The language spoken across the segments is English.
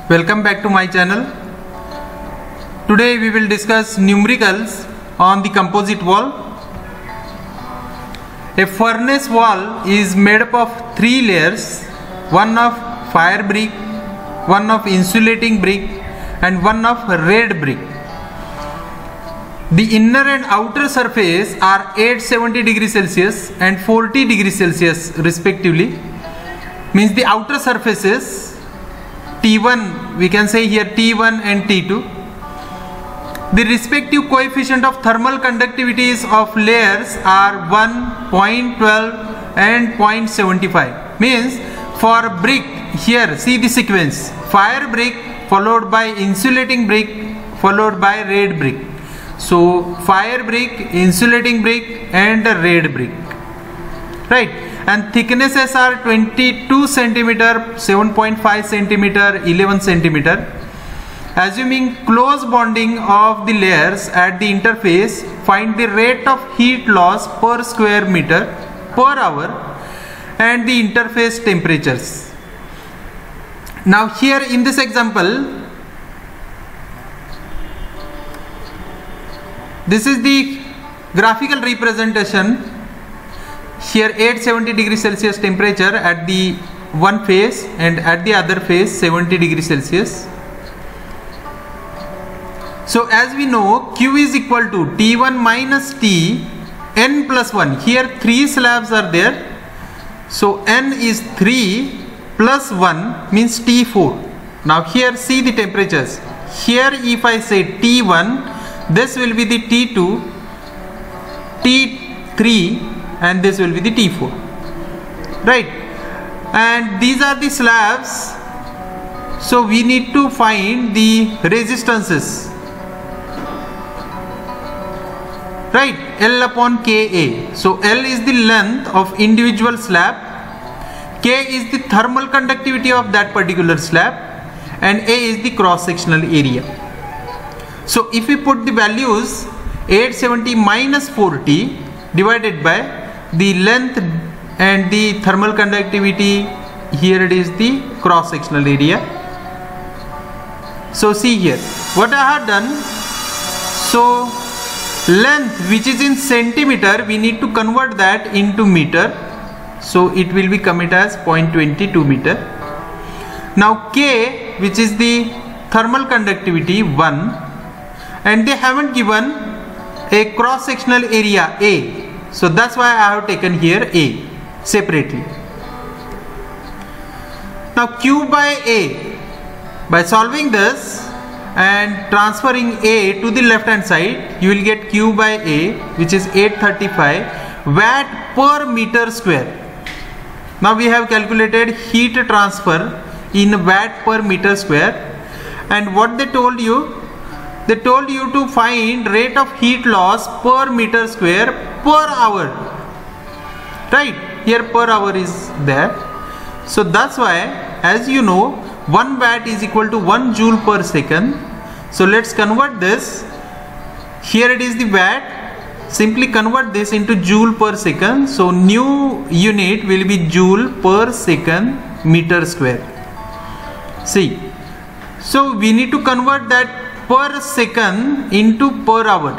Welcome back to my channel. Today we will discuss numericals on the composite wall. A furnace wall is made up of three layers, one of fire brick, one of insulating brick and one of red brick. The inner and outer surface are 870 degrees Celsius and 40 degrees Celsius respectively. Means the outer surfaces T1, we can say here T1 and T2. The respective coefficient of thermal conductivities of layers are 1, 0.12 and 0.75. Means for brick, here see the sequence: fire brick followed by insulating brick followed by red brick. So fire brick, insulating brick and red brick, right? And thicknesses are 22 centimeter, 7.5 centimeter, 11 centimeter. Assuming close bonding of the layers at the interface, find the rate of heat loss per square meter per hour and the interface temperatures. Now here in this example, this is the graphical representation. Here 870 degrees Celsius temperature at the one face and at the other face 70 degrees Celsius. So as we know, Q is equal to T1 minus T n plus 1. Here three slabs are there. So n is 3 plus 1 means T4. Now here see the temperatures. Here if I say T1, this will be the T2, T3 and this will be the T4, right? And these are the slabs. So we need to find the resistances, right? L upon Ka. So L is the length of individual slab, K is the thermal conductivity of that particular slab and A is the cross sectional area. So if we put the values 870 minus 40 divided by the length and the thermal conductivity, here it is the cross sectional area. So see here what I have done. So length, which is in centimeter, we need to convert that into meter. So it will be coming as 0.22 meter. Now K, which is the thermal conductivity 1, and they haven't given a cross sectional area A. So that's why I have taken here A separately. Now Q by A, by solving this and transferring A to the left hand side, you will get Q by A, which is 835 watt per meter square. Now we have calculated heat transfer in watt per meter square, and what they told you? They told you to find rate of heat loss per meter square per hour, right? Here per hour is there. So that's why, as you know, 1 watt is equal to 1 joule per second. So let's convert this. Here it is the watt. Simply convert this into joule per second. So new unit will be joule per second meter square. See, so we need to convert that per second into per hour.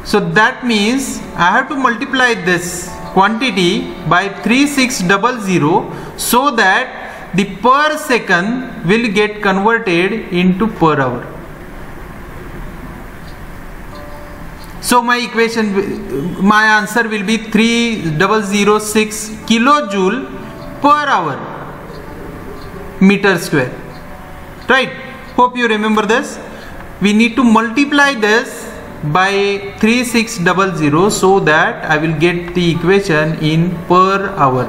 So that means I have to multiply this quantity by 3600 so that the per second will get converted into per hour. So my equation, my answer will be 3006 kilojoule per hour meter square. Right? Hope you remember this. We need to multiply this by 3600 so that I will get the equation in per hour.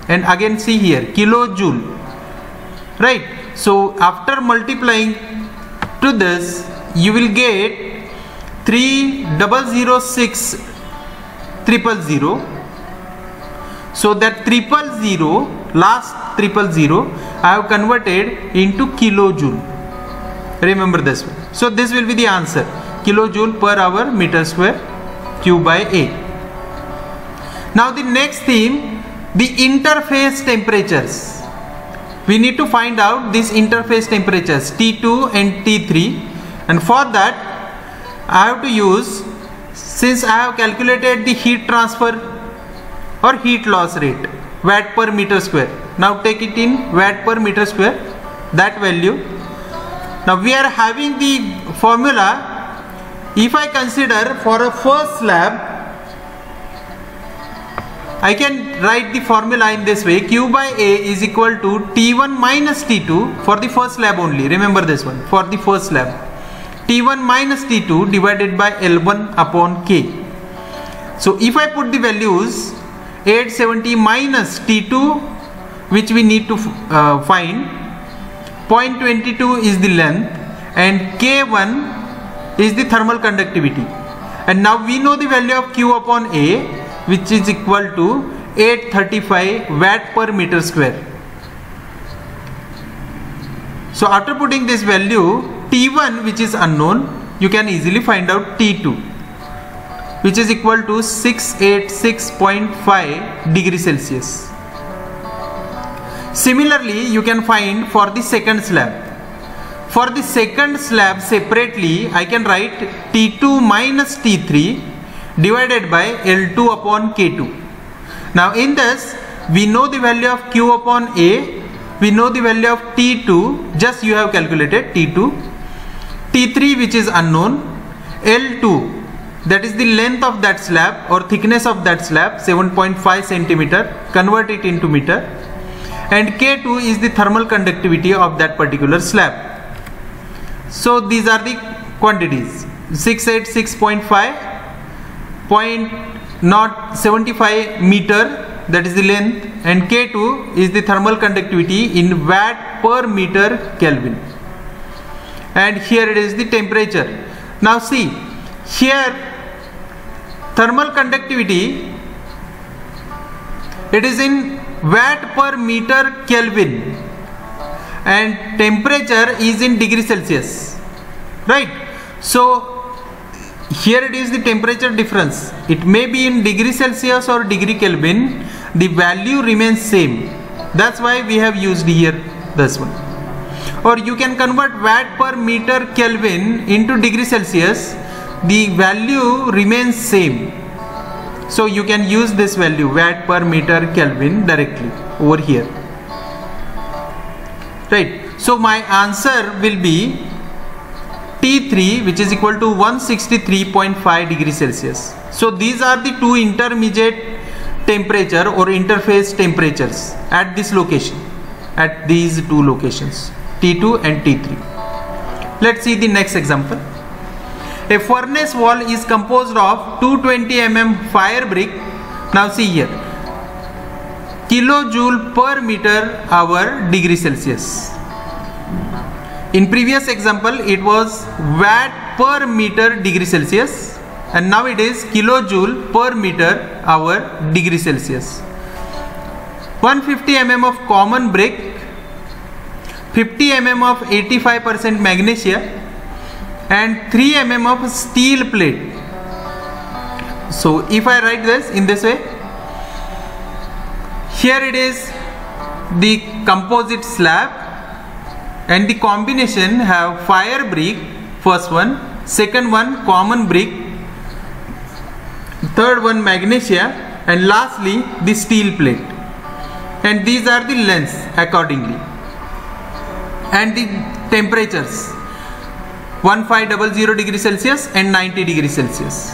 And again see here kilojoule, right? So after multiplying to this, you will get 3006 000. So that 000, last 000, I have converted into kilojoule. Remember this one. So this will be the answer: kilojoule per hour meter square, Q by A. Now the next theme, the interface temperatures. we need to find out these interface temperatures T2 and T3, and for that I have to use, since I have calculated the heat transfer or heat loss rate, watt per meter square. Now take it in watt per meter square, that value. Now we are having the formula. If I consider for a first slab, I can write the formula in this way: Q by A is equal to T1 minus T2 for the first slab only. Remember this one, for the first slab. T1 minus T2 divided by L1 upon K. So if I put the values, 870 minus T2, which we need to find, 0.22 is the length, and K1 is the thermal conductivity. And now we know the value of Q upon A, which is equal to 835 watt per meter square. So after putting this value, T1, which is unknown, you can easily find out T2, which is equal to 686.5 degrees Celsius. Similarly, you can find for the second slab. For the second slab separately, I can write T2 minus T3 divided by L2 upon K2. Now in this, we know the value of Q upon A, we know the value of T2, just you have calculated T2, T3 which is unknown, L2, that is the length of that slab or thickness of that slab, 7.5 centimeter, convert it into meter, and K2 is the thermal conductivity of that particular slab. So these are the quantities: 686.5, 0.75 meter, that is the length, and K2 is the thermal conductivity in watt per meter Kelvin. And here it is the temperature. Now see, here thermal conductivity, it is in watt per meter Kelvin, and temperature is in degree Celsius, right? So here it is the temperature difference. It may be in degree Celsius or degree Kelvin, the value remains same. That's why we have used here this one. Or you can convert watt per meter Kelvin into degree Celsius, the value remains same. So you can use this value, watt per meter Kelvin, directly over here. Right. So my answer will be T3, which is equal to 163.5 degrees Celsius. So these are the two intermediate temperature or interface temperatures at this location, at these two locations, T2 and T3. Let's see the next example. A furnace wall is composed of 220 mm fire brick. Now see here, kilojoule per meter hour degree Celsius. In previous example, it was watt per meter degree Celsius, and now it is kilojoule per meter hour degree Celsius. 150 mm of common brick, 50 mm of 85% magnesia, and 3 mm of steel plate. So if I write this in this way, here it is the composite slab, and the combination have fire brick, first one, second one common brick, third one magnesia, and lastly the steel plate. And these are the lengths accordingly, and the temperatures 1500 degrees Celsius and 90 degrees Celsius.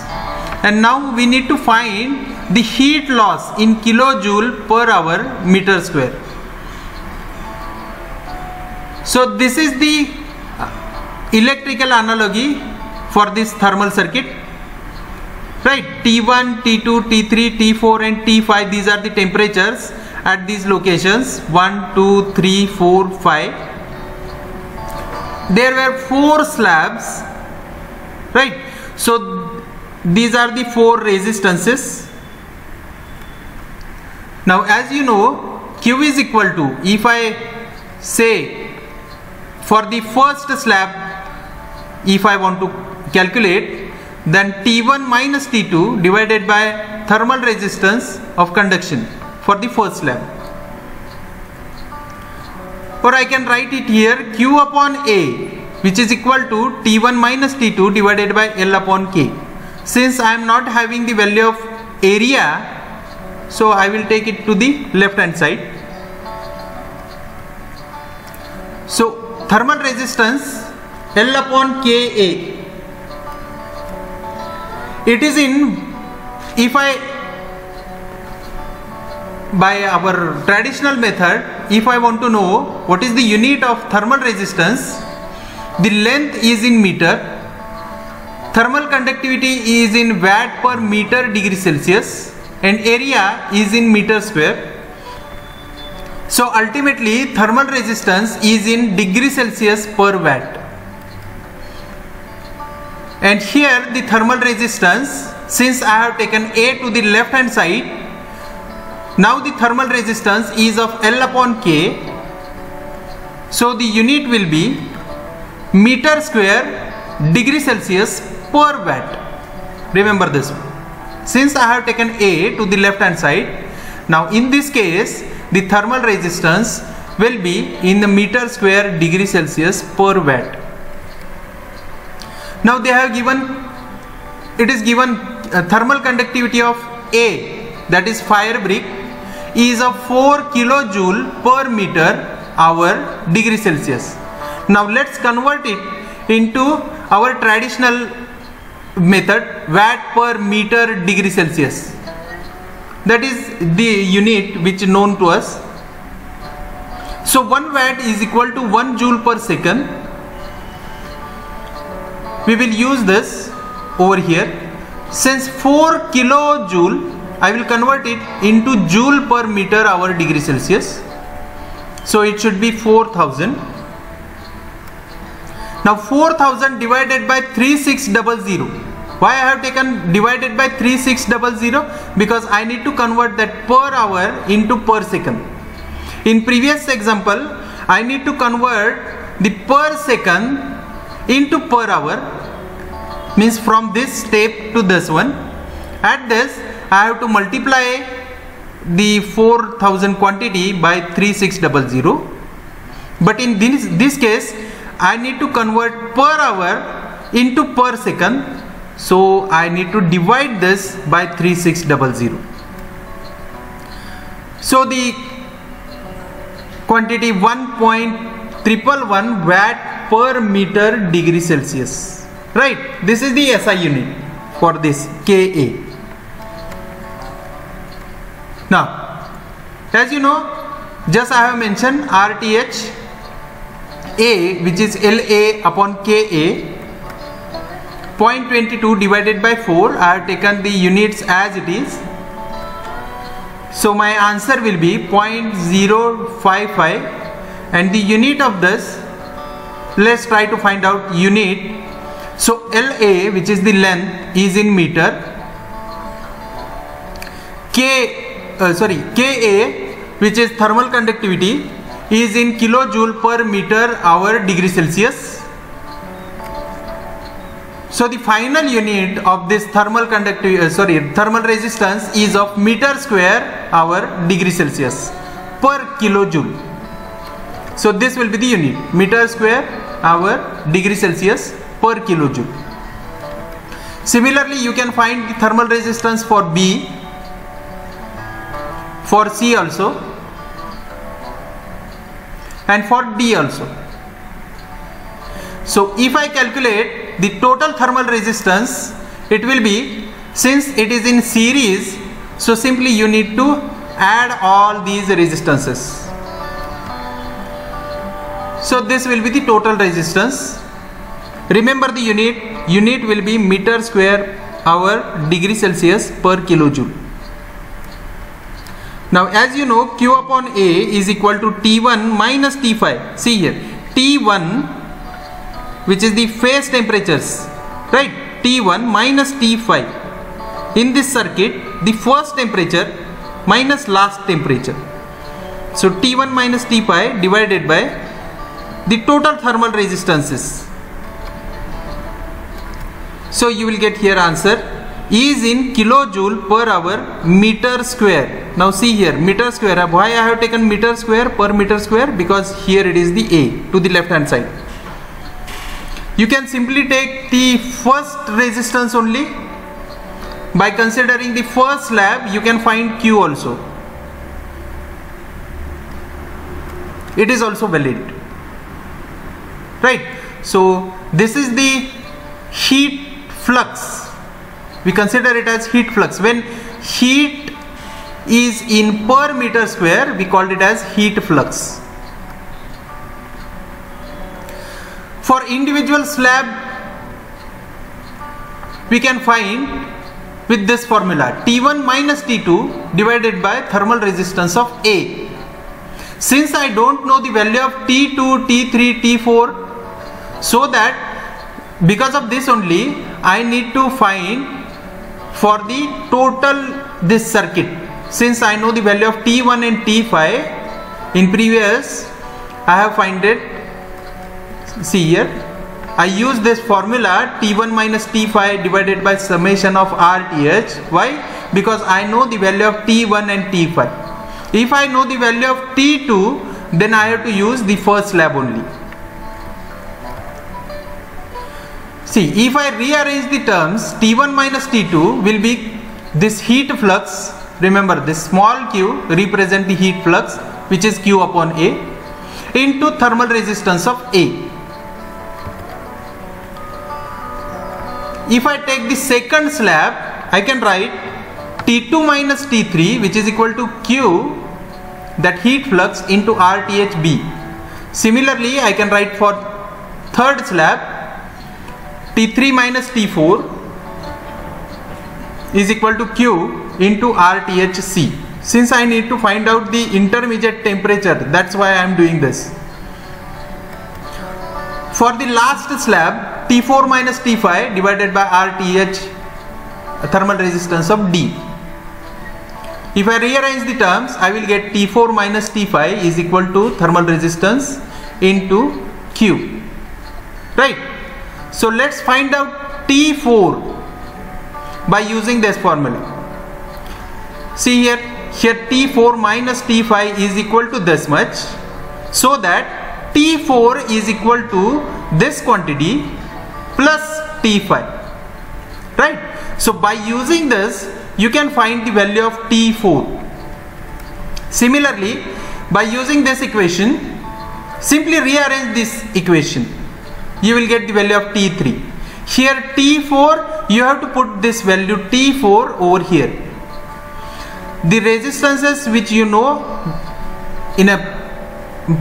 And now we need to find the heat loss in kilojoule per hour meter square. So this is the electrical analogy for this thermal circuit, right? T1, T2, T3, T4 and T5, these are the temperatures at these locations, 1, 2, 3, 4, 5. There were 4 slabs, right? So these are the 4 resistances. Now as you know, Q is equal to, if I say for the first slab, if I want to calculate, then T1 minus T2 divided by thermal resistance of conduction for the first slab. or I can write it here Q upon A, which is equal to T1 minus T2 divided by L upon K. Since I am not having the value of area, so I will take it to the left hand side. So thermal resistance L upon Ka, it is in, if I, by our traditional method, if I want to know what is the unit of thermal resistance, the length is in meter, thermal conductivity is in watt per meter degree Celsius, and area is in meter square. So ultimately thermal resistance is in degree Celsius per watt. And here the thermal resistance, since I have taken A to the left hand side, now the thermal resistance is of L upon K. So the unit will be meter square degree Celsius per watt. Remember this one. Since I have taken A to the left hand side, now in this case the thermal resistance will be in the meter square degree Celsius per watt. Now they have given, it is given thermal conductivity of A, that is fire brick, is of 4 kilojoule per meter hour degree Celsius. Now let's convert it into our traditional method, watt per meter degree Celsius. That is the unit which is known to us. So 1 watt is equal to 1 joule per second. We will use this over here. Since 4 kilojoule, I will convert it into joule per meter hour degree Celsius. So it should be 4000. Now 4000 divided by 3600. Why I have taken divided by 3600? Because I need to convert that per hour into per second. In previous example, I need to convert the per second into per hour. Means from this step to this one. At this, I have to multiply the 4000 quantity by 3600. But in this case, I need to convert per hour into per second. So I need to divide this by 3600. So the quantity 1.111 watt per meter degree Celsius. Right, this is the SI unit for this Ka. Now, as you know, just I have mentioned RTH A, which is LA upon Ka, 0.22 divided by 4. I have taken the units as it is. So my answer will be 0.055, and the unit of this, let's try to find out unit. So LA, which is the length, is in meter. Ka, which is thermal conductivity, is in kilojoule per meter hour degree Celsius. So the final unit of this thermal resistance is of meter square hour degree Celsius per kilojoule. So this will be the unit, meter square hour degree Celsius per kilojoule. Similarly, you can find the thermal resistance for B, for C also, and for D also. So if I calculate the total thermal resistance, it will be, since it is in series, so simply you need to add all these resistances. So this will be the total resistance. Remember the unit will be meter square hour degree Celsius per kilojoule. Now as you know, Q upon A is equal to T1 minus T5. See here, T1, which is the phase temperatures, right? T1 minus T5. In this circuit, the first temperature minus last temperature. So T1 minus T5 divided by the total thermal resistances. So you will get here answer is in kilojoule per hour meter square. Now see here, meter square. Why I have taken meter square per meter square? Because here it is the A to the left hand side. You can simply take the first resistance only. By considering the first slab, you can find Q also. It is also valid, right? So this is the heat flux. We consider it as heat flux. When heat is in per meter square, we called it as heat flux. For individual slab, we can find with this formula T1 minus T2 divided by thermal resistance of A. Since I don't know the value of T2, T3, T4, so that because of this only I need to find for the total this circuit. Since I know the value of T1 and T5 in previous, I have find it. See here, I use this formula T1 minus T5 divided by summation of RTH. Why? Because I know the value of T1 and T5. If I know the value of T2, then I have to use the first slab only. See, if I rearrange the terms, T1 minus T2 will be this heat flux. Remember, this small q represent the heat flux, which is Q upon A, into thermal resistance of A. If I take the second slab, I can write T2 minus T3, which is equal to Q, that heat flux, into RTHB. Similarly, I can write for third slab T3 minus T4 is equal to Q into RTHC. Since I need to find out the intermediate temperature, that's why I am doing this. For the last slab, T4 minus T5 divided by RTH, thermal resistance of D. If I rearrange the terms, I will get T4 minus T5 is equal to thermal resistance into Q. Right? So let's find out T4 by using this formula. See here T4 minus T5 is equal to this much. So that T4 is equal to this quantity plus T5. Right? So by using this, you can find the value of T4. Similarly, by using this equation, simply rearrange this equation. You will get the value of T3. Here T4, you have to put this value T4 over here. The resistances which you know in a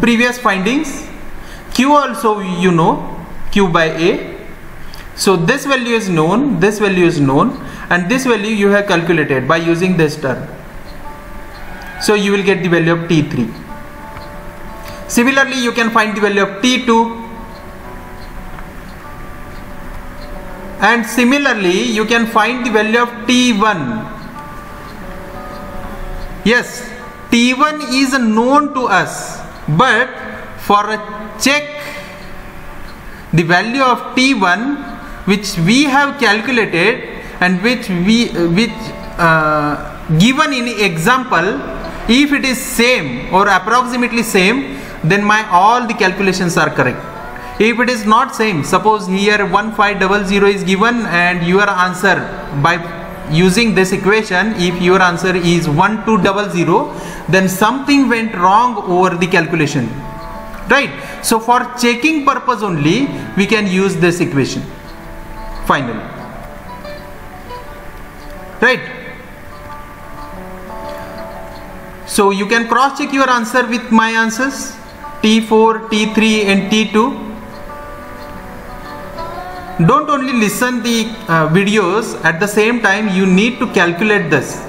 previous findings, Q also you know, Q by A. So this value is known, this value is known, and this value you have calculated by using this term. So you will get the value of T3. Similarly, you can find the value of T2. And similarly, you can find the value of T1. Yes, T1 is known to us, but for a check the value of T1 which we have calculated and which given in example, if it is same or approximately same, then my all the calculations are correct. If it is not same, suppose here 1500 is given and your answer by using this equation, if your answer is 1200, then something went wrong over the calculation, right? So for checking purpose only, we can use this equation finally, right? So you can cross check your answer with my answers T4, T3 and T2. Don't only listen the videos, at the same time you need to calculate this,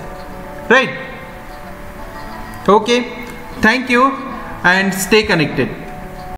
right? Okay, thank you and stay connected.